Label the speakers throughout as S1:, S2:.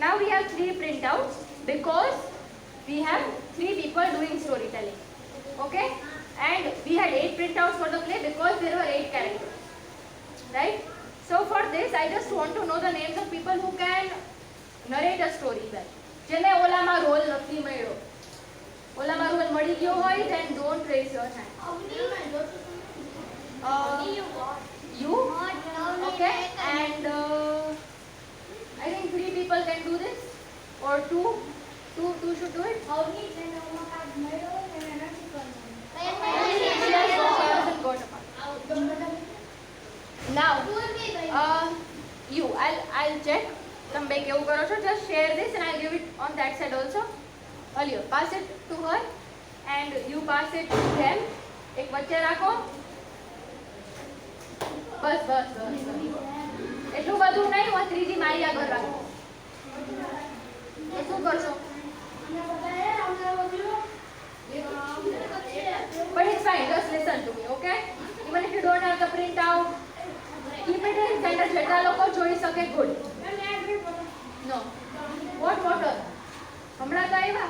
S1: Now we have 3 printouts because we have 3 people doing storytelling. Okay? And we had 8 printouts for the play because there were 8 characters. Right? So for this I just want to know the names of people who can narrate a story well. જેને ઓલામાં role નથી મળ્યો. ઓલામાં role મળી ગયો હોય then don't raise your hand. You? Okay. And I think 3 people can do this or 2 should do it. Now you I'll check. તમે બે કેવું કરો છો? Just share this and I'll give it on that side also. Aliyo, pass it to her and you pass it to them. એક વચ્ચે રાખો. બસ એટલું બધું નહીં, હું ત્રીજી મારી આગળ રાખો. એ શું કરશો? But it's fine, just listen to me, okay? Even if you don't have the printout, keep it in center જેટલા લોકો જોઈ શકે. Good. No. What water? હમણાં તો આવ્યા.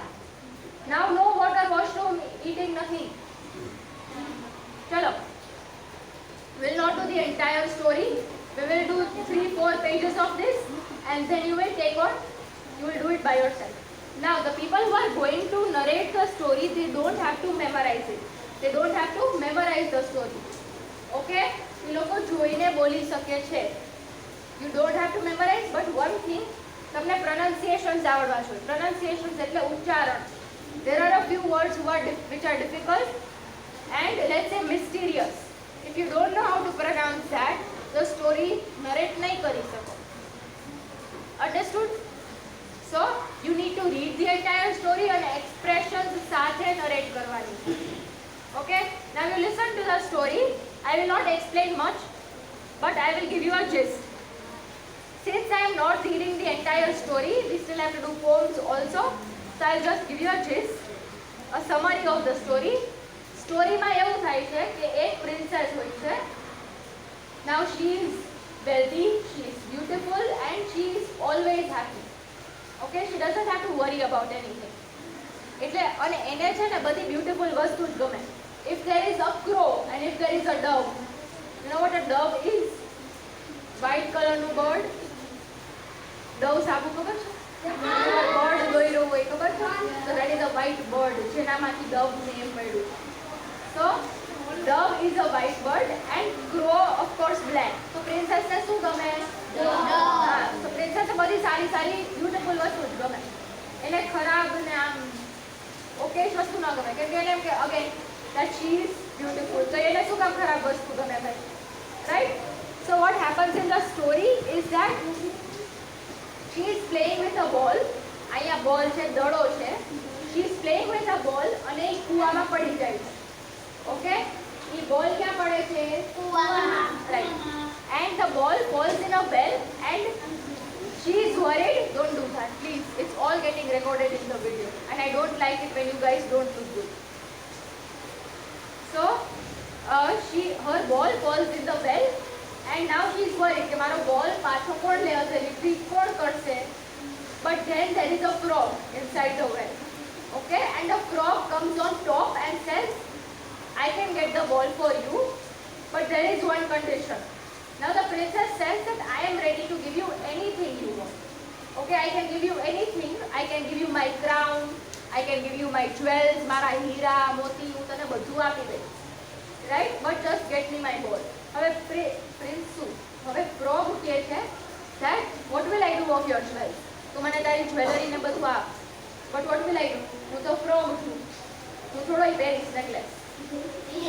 S1: Now no water, washroom, eating nothing. ચલો. We'll not do the entire story. We will do 3-4 pages of this and then you will take on, you will do it by yourself. Now the people who are going to narrate the story, they don't have to memorize it. They don't have to memorize the story. Okay? એ લોકો જોઈને બોલી શકે છે. You don't have to memorize, but one thing, તમને pronunciations આવડવા જોઈએ. Pronunciations એટલે ઉચ્ચારણ. There are a few words which are difficult and let's say mysterious. If you don't know how to pronounce that, the story narrate nahi kari sako. Understood? So you need to read the entire story and expressions સાથે narrate કરવાની. Okay? Now you listen to the story. I will not explain much, but I will give you a gist. Since I am not reading the entire story, we still have to do poems also. So I'll just give you a gist, a summary of the story. Story માં એવું થાય છે કે એક princess હોય છે. Now she is wealthy, she is beautiful and she is always happy. Okay, she doesn't have to worry about anything. એટલે અને એને છે ને બધી beautiful વસ્તુ જ ગમે. If there is a crow and if there is a dove, you know what a dove is? White color નું bird. Dove સાબુ ખબર છે? Bird દોયરો હોય ખબર છે? So that is a white bird જેનામાંથી dove name મળ્યું. So dove is a white bird and crow of course black. So princess ને શું ગમે? Dove. So princess બધી સારી beautiful વસ્તુ જ ગમે. એને ખરાબ ને આમ ઓકેશ વસ્તુ ન ગમે કેમ કે એને એમ કે again that she is beautiful. So એને શું કામ ખરાબ વસ્તુ ગમે ભાઈ? Right? So what happens in the story is that she is playing with a ball. અહીંયા ball છે, દડો છે. She is playing with a ball અને એ કૂવામાં પડી જાય છે. Okay? એ ball ક્યાં પડે છે? કૂવામાં. Right. And the ball falls in a well and she is worried. Don't do that, please. It's all getting recorded in the video and I don't like it when you guys don't look good. So her ball falls in the well and now she is worried કે મારો ball પાછો કોણ લે હશે, retrieve કોણ કરશે? But then there is a frog inside the well. Okay? And the frog comes on top and says, I can get the ball for you, but there is one condition. Now the princess says that I am ready to give you anything you want. Okay, I can give you anything. I can give you my crown, I can give you my jewels, મારા હીરા, મોતી, હું તને બધું આપી દઈશ. Right? But just get me my ball. હવે prince શું? હવે frog કહે છે that what will I do of your jewels? તું મને તારી જ્વેલરી ને બધું આપ. But what will I do? હું તો frog છું. હું થોડો ઈ પહેરીશ necklace.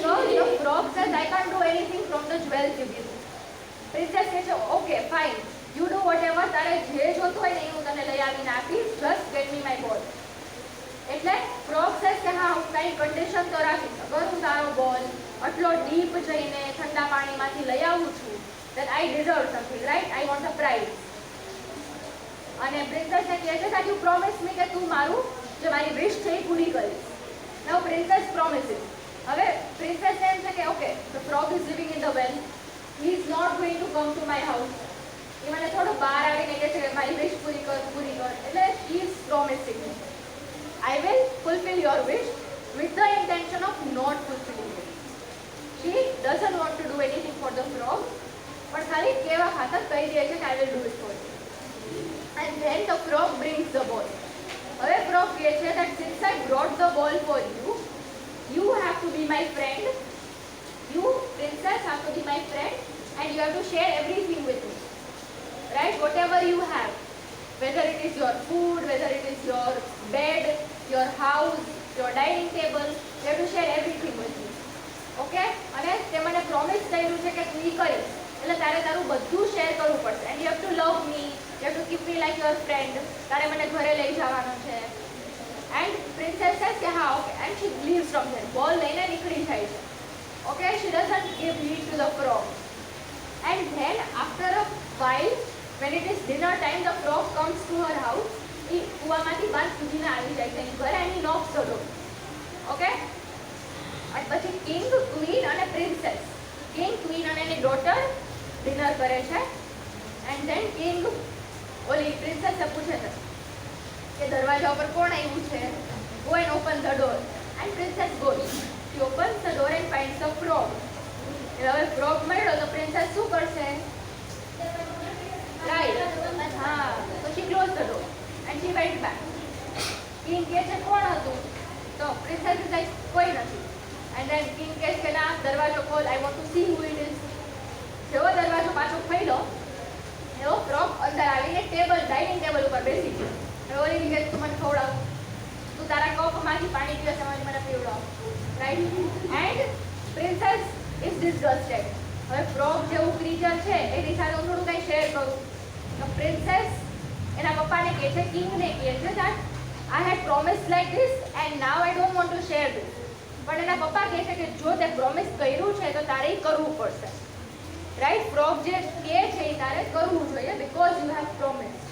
S1: So the frog says I can't do anything from the jewels you give me. Princess કહે છે okay fine, you do whatever, તારે જે જોતું હોય ને હું તને લઈ આવીને આપીશ, just get me my ball. એટલે frog says કે હા હું કઈ કન્ડિશન તો રાખીશ, અગર હું તારો બોલ આટલો ડીપ જઈને ઠંડા પાણીમાંથી લઈ આવું છું then I deserve something, right? I want a prize. અને princess ને કહે છે that you promise me કે તું મારું જે મારી wish છે એ પૂરી કરીશ. Now princess promises. હવે princess એમ છે કે okay, the frog is living in the well, he is not going to come to my house. એ મને થોડું બહાર આવીને કહે છે કે મારી વિશ પૂરી કર એટલે he is promising me I will fulfill your wish with the intention of not fulfilling it. She doesn't want to do anything for the frog, but ખાલી કેવા ખાતર કહી દે છે કે I will do it for you. And then the frog brings the ball. હવે frog કહે છે that since I brought the ball for you, you have to be my friend. You, princess, have to be my friend, and you have to share everything with me. Right? Whatever you have, whether it is your food, whether it is your bed, your house, your dining table, you have to share everything with me. Okay? અને તે મને promise કર્યું છે કે તું ઈ કરીશ એટલે તારે તારું બધું શેર કરવું પડશે and you have to love me, you have to keep me like your friend. તારે મને ઘરે લઈ જવાનો છે. And princess says કે હા okay and she leaves from there. Ball લઈને નીકળી જાય છે. Okay? She doesn't give heed to the frog. And then after a while, when it is dinner time, the frog comes to her house. એ કૂવામાંથી બહાર કૂદીને આવી જાય છે એની ઘરે and he knocks the door. Okay? અને પછી કિંગ, ક્વીન અને princess, king, queen અને એની daughter dinner કરે છે. એન્ડ ધેન કિંગ ઓલી પ્રિન્સેસને પૂછે છે કે દરવાજા ઉપર કોણ આવ્યું છે. Go and open the door and princess goes. She opens the door and finds the frog. એટલે હવે ફ્રોગ મળ્યો તો પ્રિન્સેસ શું કરશે? રાઈટ, હા, તો she close the door and she went back. King કહે છે કોણ હતું? તો પ્રિન્સેસ ઇઝ લાઈક કોઈ નથી. And then king કહે કે ના દરવાજો ખોલ, I want to see who it is. જેવો દરવાજો પાછો ખોલ્યો એવો ફ્રોગ અંદર આવીને ડાઇનિંગ ટેબલ ઉપર બેસી ગયો. ઓલી કહે તું મને ખવડાવ, તું તારા કપમાંથી પાણી પીવે છે મને પીવડાવ. Right? And princess is disgusted. હવે ફ્રોગ જેવું ક્રીચર છે એની સાથે હું થોડું કંઈ શેર કરું. તો પ્રિન્સેસ એના પપ્પાને કહે છે, કિંગને કહે છે that I had promised like this and now I don't want to share this. પણ એના પપ્પા કહે છે કે જો તે પ્રોમિસ કર્યું છે તો તારે કરવું પડશે. રાઈટ? ફ્રોગ જે કહે છે એ તારે કરવું જોઈએ because you have promised.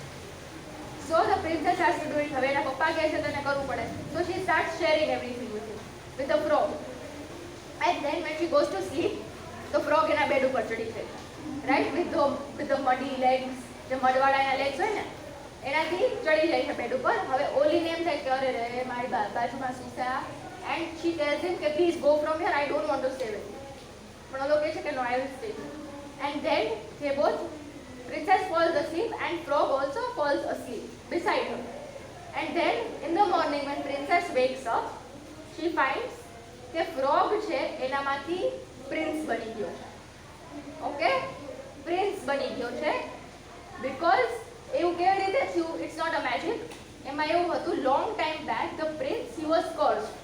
S1: So the princess has to do it. હવે એના પપ્પા કહે છે તો એને કરવું પડે. So she starts sharing everything with the frog. And then when she goes to sleep, the frog એના બેડ ઉપર ચડી જાય. Right? with the muddy legs, જે મડવાળા એના legs હોય ને એનાથી ચડી જાય છે બેડ ઉપર. હવે ઓલીને એમ થાય કે અરે રે મારી બાજુમાં સૂતા. And she tells him that please go from here, I don't want to stay with you. But all okay, no, I will stay. And then they both, princess falls asleep and frog also falls asleep beside her. And then in the morning when princess wakes up, she finds that frog છે એનામાંથી prince બની ગયો છે. Okay? Prince બની ગયો છે because એવું કેવી રીતે થયું? It's not a magic. એમાં એવું હતું long time back the prince he was cursed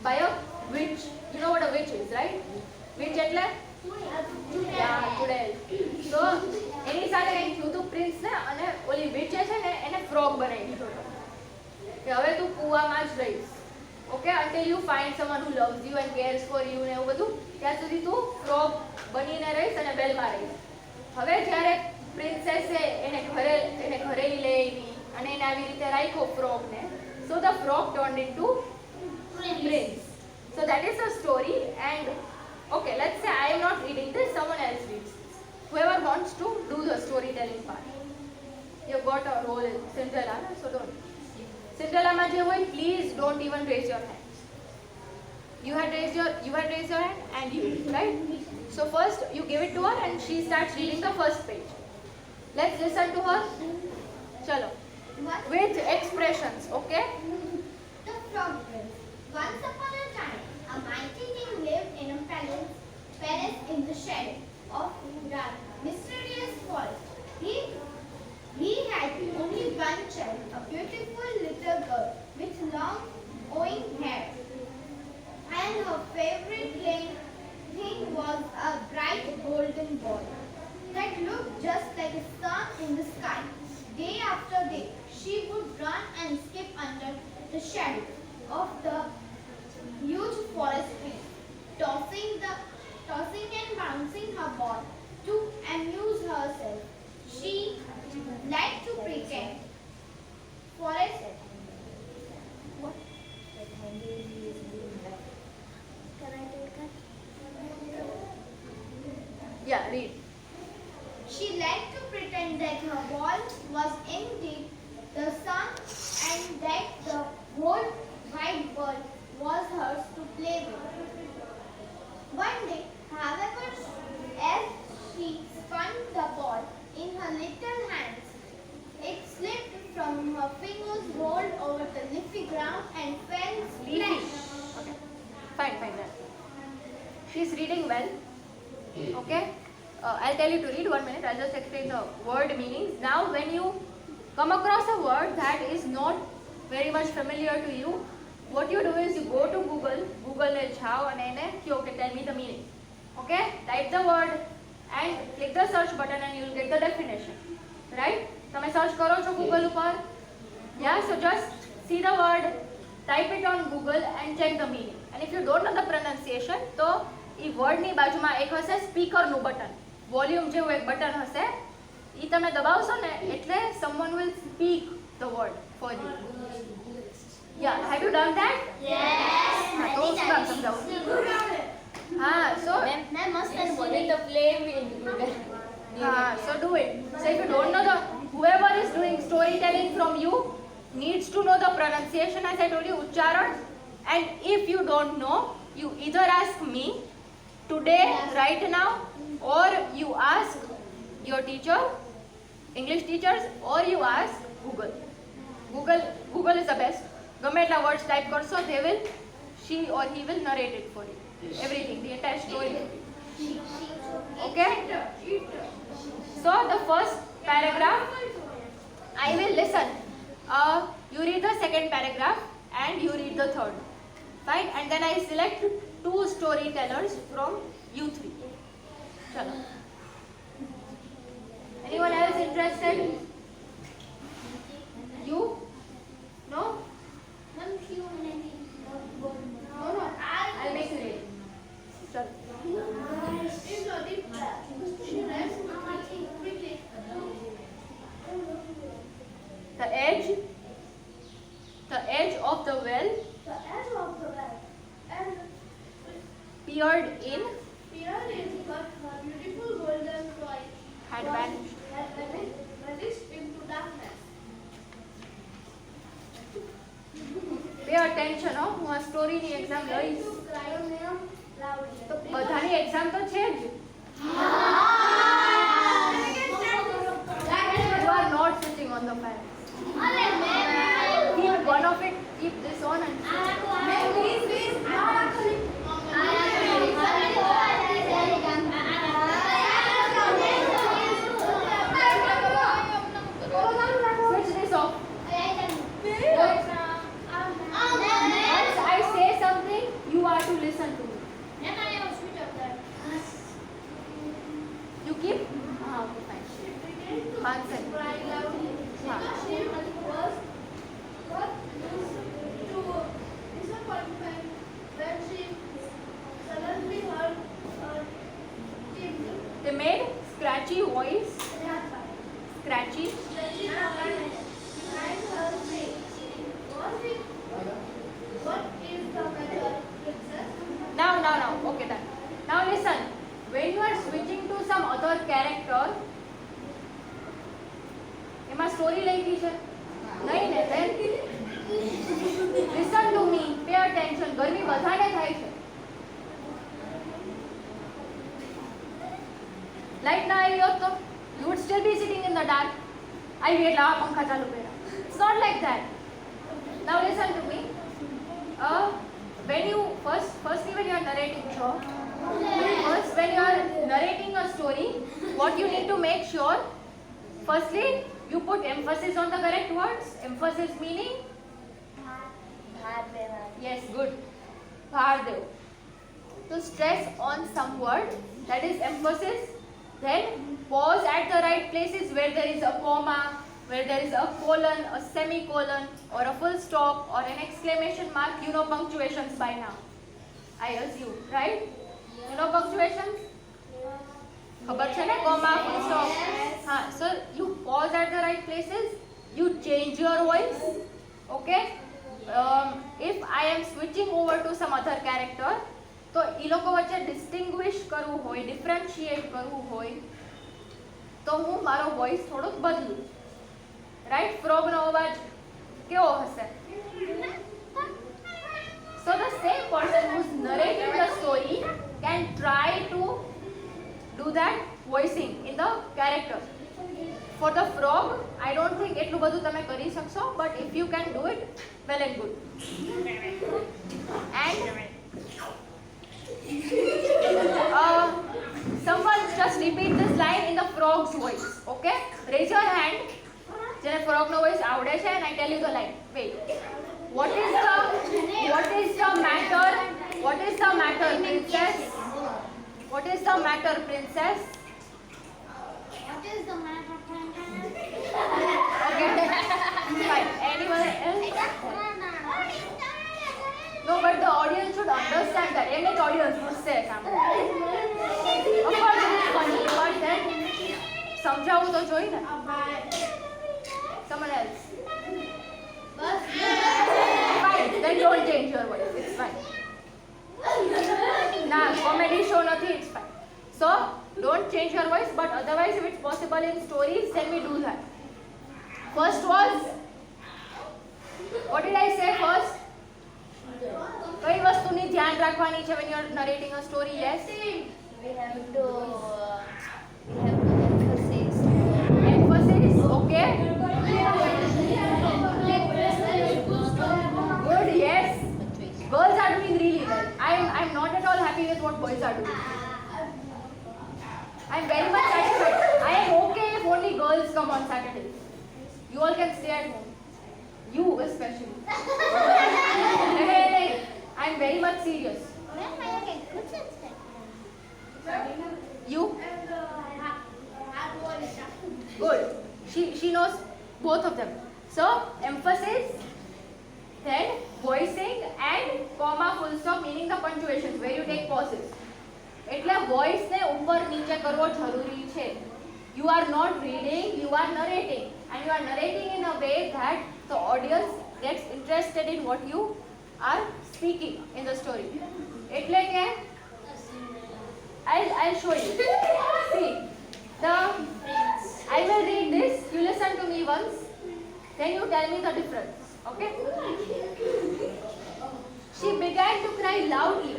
S1: by a witch. You know what a witch is, right? Witch એટલે ચુડેલ. તો એની સાથે કંઈક થયું હતું પ્રિન્સને અને ઓલી witch છે ને એને ફ્રોગ બનાવી દીધો હતો કે હવે તું કૂવામાં જ રહીશ. Okay? until you find someone who loves you and cares for you ને એવું બધું ત્યાં સુધી તું ફ્રોગ બનીને રહીશ અને બેલમાં રહીશ. હવે જ્યારે પ્રિન્સેસે એને ઘરે લઈ આવી અને એને આવી રીતે રાખ્યો ફ્રોગને, so the frog turned into prince. So that is the story. And okay, let's say I am not reading this, someone else reads this. Whoever wants to do the storytelling part. You've got a role in Cinderella, so don't. Cinderella ma je hoy, please don't even raise your hands. You had raised your hand and you, right? So first you give it to her and she starts reading the first page. Let's listen to her. Chalo. With expressions, okay?
S2: The Frog Prince. Once upon a time, a mighty king lived in a palace in the shadow of dark, mysterious forest. He had only one child, a beautiful little girl with long, flowing hair. And her favorite thing was a bright golden ball that looked just like a sun in the sky. Day after day, she would run and skip under the shadow of the huge forest tree, tossing and bouncing her ball to amuse herself. She liked to pretend forest. What? Can I take that?
S1: Yeah, read.
S2: She liked to pretend and fence
S1: Leafy.
S2: flesh.
S1: Okay. Fine, fine. Then. She's reading well. Okay. I'll tell you to read 1 minute. I'll just explain the word meanings. Now, when you come across a word that is not very much familiar to you, what you do is you go to Google. Google ને જાઓ અને એને કહો કે tell me the meaning. Okay. Type the word and click the search button and you'll get the definition. Right? તમે search કરો છો Google ઉપર. Yeah. So just see the word, type it on Google and check the meaning. And if you don't know the pronunciation, તો એ વર્ડની બાજુમાં એક હશે સ્પીકરનું button. Volume જેવું એક બટન હશે. એ તમે દબાવશો ને એટલે someone will speak the word for you. Yeah, have you done that?
S2: Yes.
S1: હા, તો હું શું કામ સમજાવું? હા, so
S2: મેં મસ્ત
S3: With the flame in Google.
S1: so do it. So if you don't know whoever is doing storytelling from you needs to know the pronunciation, as I told you, uchcharan. And if you don't know, you either ask me today, right now, or you ask your teacher, English teachers, or you ask Google. Google is the best. ગમે એટલા words type કરશો, she or he will narrate it for you. Everything, the entire story. Okay? So the first paragraph, I will listen. You read the second paragraph and you read the third. Fine? And then I select 2 storytellers from you 3. Chalo. Anyone else interested? You? No? No, no. I'll make you read. Chalo. The edge of the well peered in had vanished. Pay attention, oh, હું આ સ્ટોરીની exam લઈશ. તો બધાની exam તો છે જ. You are not switching on the fan. Keep one of it, keep this on and switch this off. Once I say something, you are to listen to me. You keep? Okay, fine. Answer. They made scratchy voice. Scratchy. Now. Okay, done. Now listen. When you are switching to some other character, એમાં story લખી છે? નહીં ને? Then listen to me. Pay attention. ગરમી બધાને થાય છે. Light ના આવી હોત તો you would still be sitting in the dark. આવી એટલે આ પંખા ચાલુ કર્યા. It's not like that. Now listen to me. When you firstly when you are narrating when you are narrating a story, what you need to make sure, firstly you put emphasis on the correct words. Emphasis meaning? Yes, good. Bhardev. To stress on some word, that is emphasis. Then pause at the right places where there is a comma, where there is a colon, a semicolon, or a full stop, or an exclamation mark. You know punctuations by now, I assume, right? You know punctuations? ખબર છે ને? comma, full stop. So you pause at the right places. You change your voice. Okay? If I am switching over to some other character, તો એ લોકો વચ્ચે distinguish કરવું હોય, differentiate કરવું હોય, તો હું મારો વોઇસ થોડોક બદલું. રાઈટ? ફ્રોગનો અવાજ કેવો હશે? So the same person who's narrating the story can try to do that voicing in the character. For the frog, I don't think it એટલું બધું તમે કરી શકશો, but if you can do it, well and good. And someone just repeat this line in the frog's voice. Okay, raise your hand જેને frog નો voice આવડે છે, and I tell you the line. Wait, what is the matter, princess? What is the matter, princess?
S2: What is the matter?
S1: Okay, fine. Anyone else? No, but the audience should understand that. Any audience must say something. Of course, it is funny, but then સમજાવવું તો જોઈએ ને. Someone else. Fine, then don't change your voice. It's fine. Nah, comedy show nothing. It's fine. So don't change your voice, but otherwise, if it's possible in stories, then we do that. First was, what did I say first? કઈ વસ્તુની ધ્યાન રાખવાની છે when you are narrating a story? Yes,
S3: We have to emphasize.
S1: emphasis. Okay, good. Yes, girls are doing really well. I'm not at all happy with what boys are doing. I'm very much satisfied. I am okay if only girls come on Saturday. You all can stay at home. You especially. Hey, I'm very much serious. You? Good. She knows both of them. So emphasis, then voicing, and comma, full stop, meaning the punctuations where you take pauses. એટલે voice ને ઉપર નીચે કરવો જરૂરી છે. You are not reading, you are narrating, and you are narrating in a way that the audience gets interested in what you are speaking in the story. એટલે કે I'll show you. See, I will read this, you listen to me once, then you tell me the difference. Okay? She began to cry loudly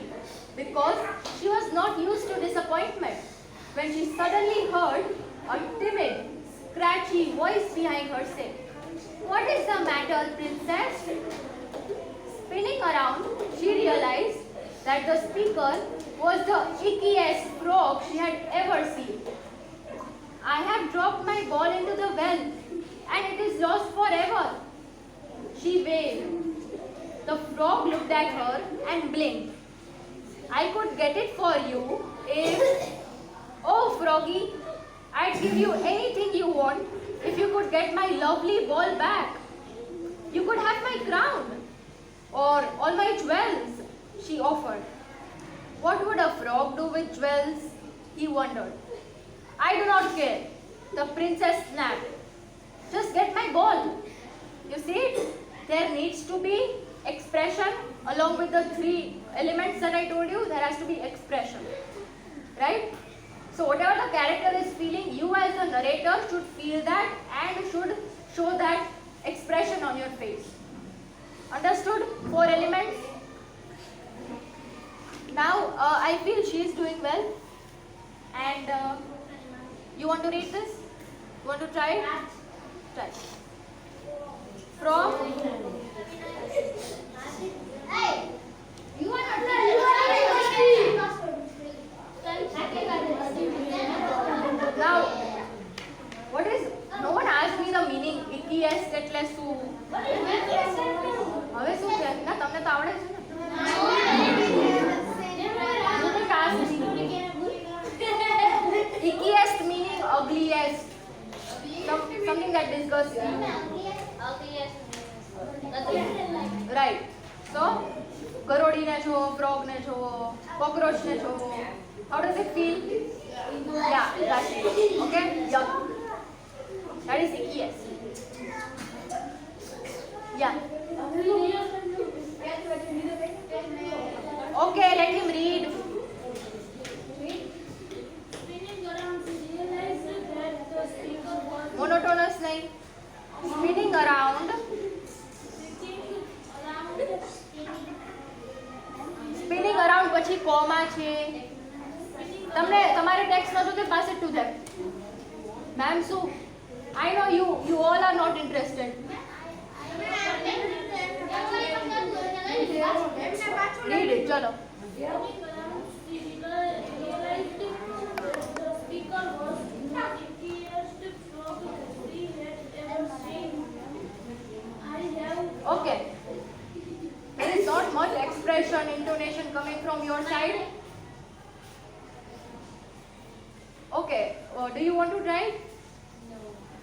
S1: because she was not used to disappointment when she suddenly heard a timid, scratchy voice behind her say, "What is the matter, princess?" Spinning around, she realized that the speaker was the ickiest frog she had ever seen. "I have dropped my ball into the well and it is lost forever," she wailed. The frog looked at her and blinked. "I could get it for you if... Oh, froggy, I'd give you anything you want if you could get my lovely ball back. You could have my crown or all my jewels," she offered. What would a frog do with jewels? He wondered. "I do not care," the princess snapped. "Just get my ball." You see, there needs to be expression along with the three elements that I told you. There has to be expression, right? So whatever the character is feeling, you as the narrator should feel that and should show that expression on your face. Understood? 4 elements. Now I feel she is doing well, and you want to read this? You want to try it? Try. From
S2: Hey, you are not
S1: now, what is? No one asked me the meaning. Ickiest એટલે શું? હવે શું છે? ના તમને તો આવડે છે ને? You didn't ask me. Ickiest meaning ugliest. Something that disgusts you. Right. So, ગરોડીને જોવો, ફ્રોગને જોવો, કોક્રોચને જોવો. How does it feel? Yeah, that's it. Okay? Yuck. That is ickiest. Yeah. Okay, let him read. Monotonous nahi. Spinning around. Spinning around પછી comma છે. તમને તમારે text નહોતું તે pass it to them. Ma'am શું I know you all are not interested. Read it, chalo. Okay. There is not much expression, intonation coming from your side. Okay. Do you want to try? No.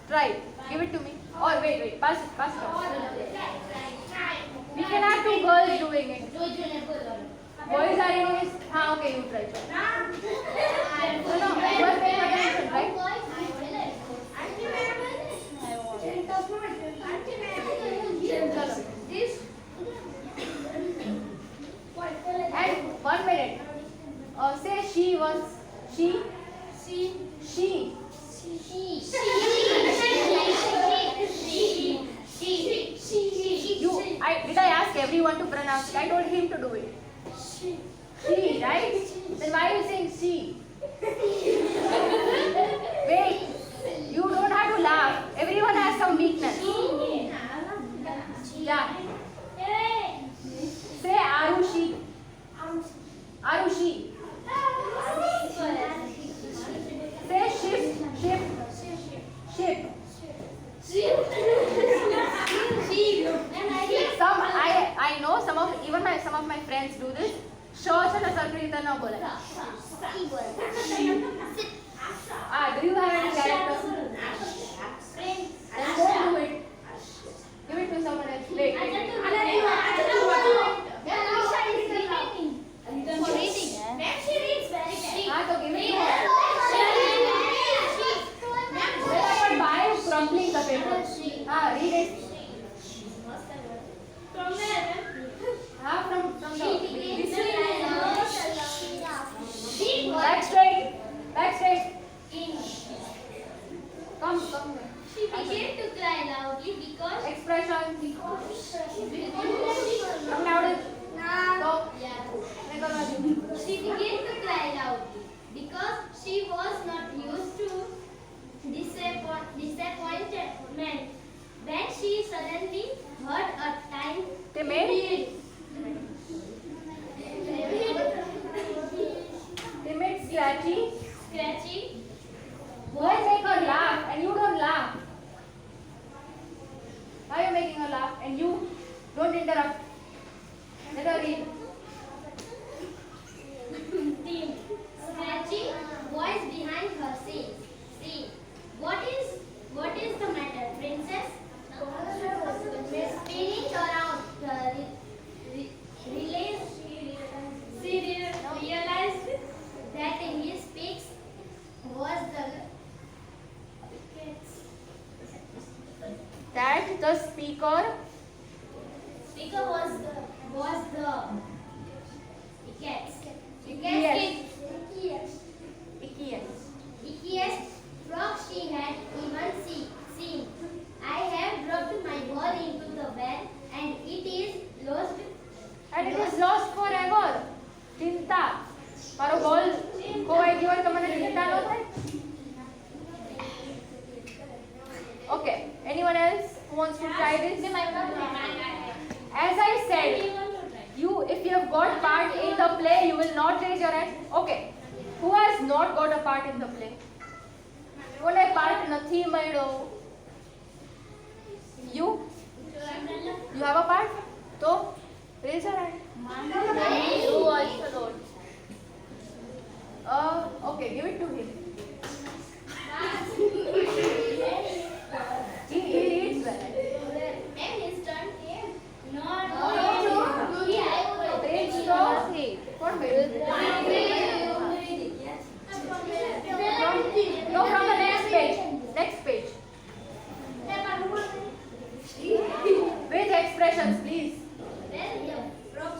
S1: Try. Give it to me. Or wait. Pass it on. We can have two girls doing it. Boys are in his. Okay, you try. No, you are paying attention, right? And 1 minute. Say she was. She. Did I ask everyone to pronounce it? I told him to do it. She, right? Then why are you saying she? Wait. You don't have to laugh. Everyone has some weakness. Yeah. Say Arushi. Arushi. Say ship. I know some of my friends do this. Short and Sankrita na bola. Do you have any character? Then don't do it. Give it to someone else. Wait. Crumpling the paper. Read it. From where? From the back straight. Come.
S2: She began to cry loudly because
S1: Expression. Come louder. Go.
S2: She began to cry loudly because she was not used to disappointment when she suddenly heard a time
S1: timid scratchy.
S2: Voice
S1: Make her laugh and you don't laugh. Why are you making her laugh and you don't interrupt? Let her read.
S2: Scratchy voice behind her says, What is the matter, princess? Spinning around she realized that his speech was
S1: The speaker
S2: was the ickiest frog she had even seen. I have dropped my ball into the well and it is lost.
S1: and it is lost forever. Chinta. મારો બોલ ખોવાઈ ગયો હોય તો મને ચિંતા ન થાય. Okay. Anyone else who wants to try this? As I said, if you have got part in the play, you will not raise your hand. Okay. Who has not got a part in the play? કોને part નથી મળ્યો? You have a part? So raise your hand.
S3: You also don't.
S1: Okay, give it to him. He reads well.
S2: When his turn came,
S1: No, from the next page. Next page. With expressions, please.
S2: Then the frog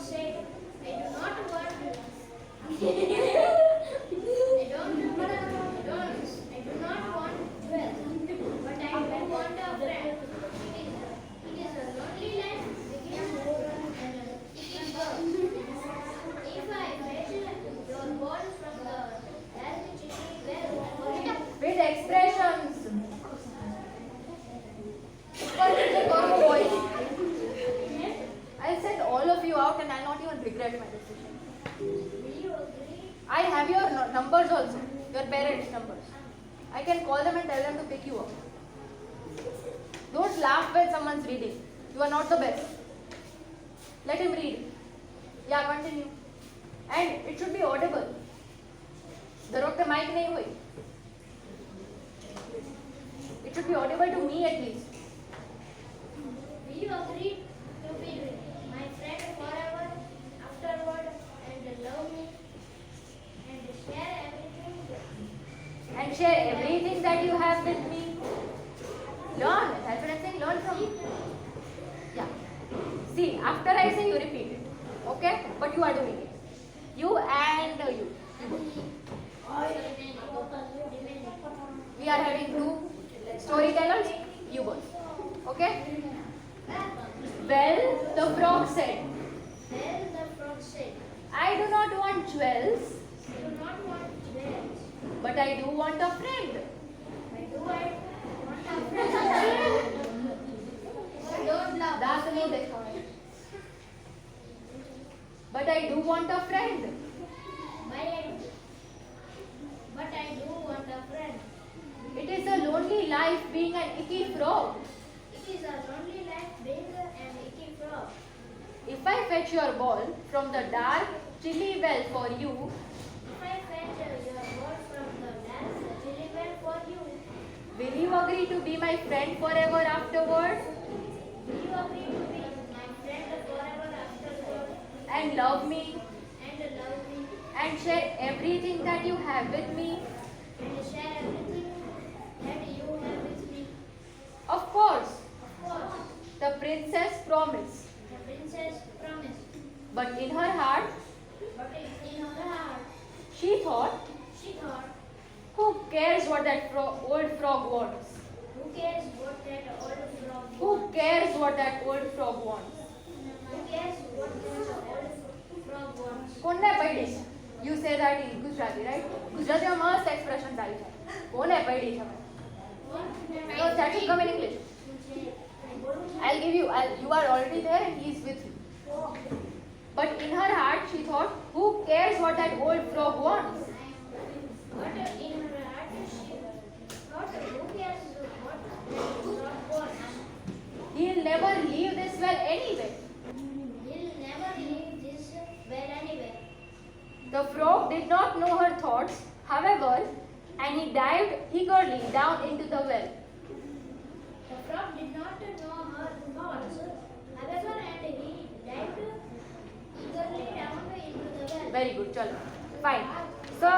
S1: have your numbers also, your parents' numbers. I can call them and tell them to pick you up. Don't laugh when someone's reading. You are not the best. Let him read. Yeah, continue. And it should be audible. The वक्त mic नहीं हुई. It should be audible to me at least.
S2: Will you agree to be my friend forever, afterward, and love me, and share everything?
S1: And share everything that you have with me. Learn. That's what I'm saying. Learn from me. Yeah. See, after I say, you repeat it. Okay? But you are doing it. You and you. We are having 2 storytellers. You both. Okay? Well, the frog said,
S2: Then the frog said,
S1: I do not want jewels,
S2: I do not want jewels,
S1: but I do want a friend.
S2: I want a friend. Don't laugh.
S1: दांत नहीं देखा है. But I do want a friend.
S2: But I do want a friend.
S1: It is a lonely life being an icky frog.
S2: It is a lonely life being an icky frog.
S1: If I fetch your ball from the dark, chilly well for you,
S2: If I fetch your ball from the dance, chilly well for you,
S1: will you agree to be my friend forever afterward
S2: will you agree to be my friend forever afterward
S1: and love me
S2: and love me
S1: and share everything that you have with me?
S2: and share everything that you have with me?
S1: Of course,
S2: Of course,
S1: the princess promised.
S2: the princess promised.
S1: But in her heart,
S2: But in her heart,
S1: she thought,
S2: she thought,
S1: who cares what that old frog wants?
S2: who cares what that old frog
S1: Who
S2: wants?
S1: cares what that old frog wants?
S2: Who cares what that old frog wants?
S1: કોને પડી? You say that in Gujarati, right? ગુજરાતીમાં મસ્ત expression આવી છે. કોને પડી છે? No, that should come in English. I'll give you. You are already there and he is with you. But in her heart, she thought, who cares what that old frog wants?
S2: But in her heart, she thought, who cares what that frog wants?
S1: He'll never leave this well anyway.
S2: He'll never leave this well anyway.
S1: The frog did not know her thoughts, however, and he dived eagerly down into the well.
S2: The frog did not know her thoughts, however, and he dived eagerly down into the well.
S1: Very good, chalo. Fine. So,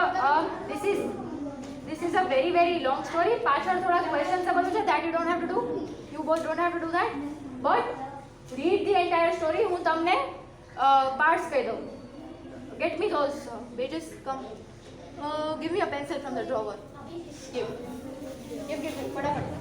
S1: this is a very very long story. પાછળ થોડા questions છે બધું છે that you don't have to do. You both don't have to do that. But read the entire story. હું તમને parts કહી દઉં. Get me those pages. Come. Give me a pencil from the drawer. Give. Give. ફટાફટ.